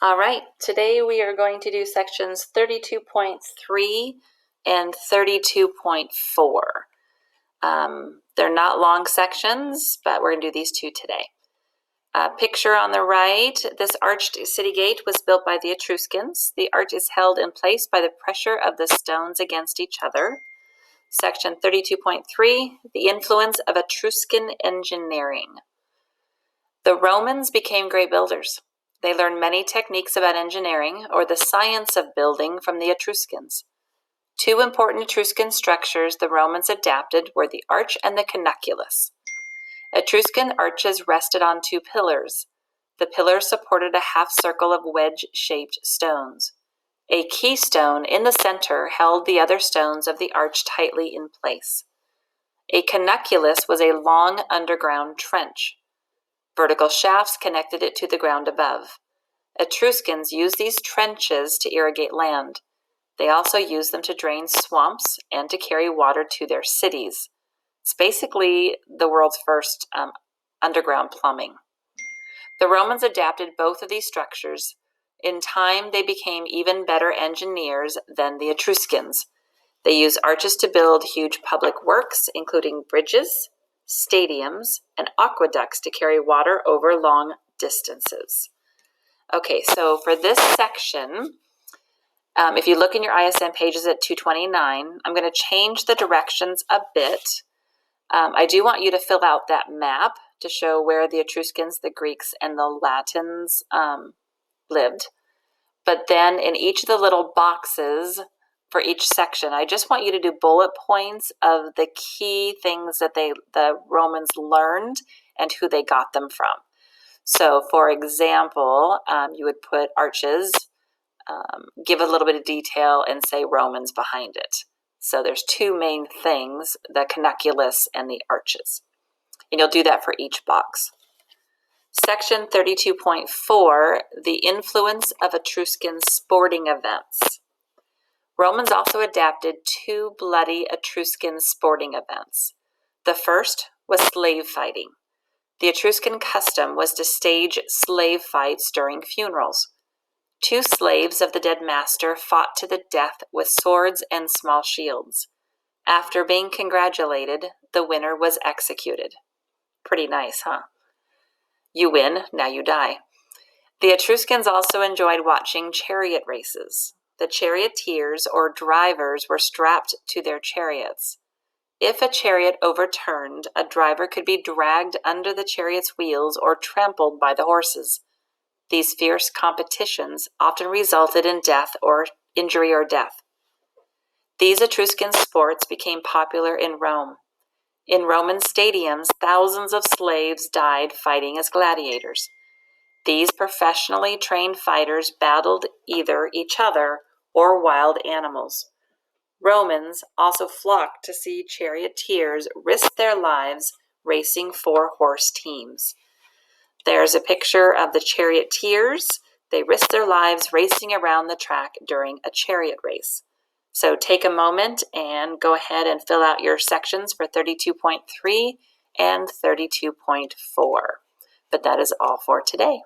All right, today we are going to do sections 32.3 and 32.4. They're not long sections, but we're going to do these two today. Picture on the right, this arched city gate was built by the Etruscans. The arch is held in place by the pressure of the stones against each other. Section 32.3, the influence of Etruscan engineering. The Romans became great builders. They learned many techniques about engineering, or the science of building, from the Etruscans. Two important Etruscan structures the Romans adapted were the arch and the canunculus. Etruscan arches rested on two pillars. The pillars supported a half circle of wedge-shaped stones. A keystone in the center held the other stones of the arch tightly in place. A canunculus was a long underground trench. Vertical shafts connected it to the ground above. Etruscans used these trenches to irrigate land. They also used them to drain swamps and to carry water to their cities. It's basically the world's first underground plumbing. The Romans adapted both of these structures. In time, they became even better engineers than the Etruscans. They used arches to build huge public works, including bridges, stadiums, and aqueducts to carry water over long distances. Okay, so for this section, if you look in your ISM pages at 229, I'm going to change the directions a bit. I do want you to fill out that map to show where the Etruscans, the Greeks, and the Latins lived. But then in each of the little boxes for each section, I just want you to do bullet points of the key things that the Romans learned and who they got them from. So, for example, you would put arches, give a little bit of detail, and say Romans behind it. So there's two main things, the canunculus and the arches. And you'll do that for each box. Section 32.4, the influence of Etruscan sporting events. Romans also adapted two bloody Etruscan sporting events. The first was slave fighting. The Etruscan custom was to stage slave fights during funerals. Two slaves of the dead master fought to the death with swords and small shields. After being congratulated, the winner was executed. Pretty nice, huh? You win, now you die. The Etruscans also enjoyed watching chariot races. The charioteers, or drivers, were strapped to their chariots. If a chariot overturned, a driver could be dragged under the chariot's wheels or trampled by the horses. These fierce competitions often resulted in death or injury or death. These Etruscan sports became popular in Rome. In Roman stadiums, thousands of slaves died fighting as gladiators. These professionally trained fighters battled either each other or wild animals. Romans also flocked to see charioteers risk their lives racing four-horse teams. There's a picture of the charioteers. They risk their lives racing around the track during a chariot race. So take a moment and go ahead and fill out your sections for 32.3 and 32.4. But that is all for today.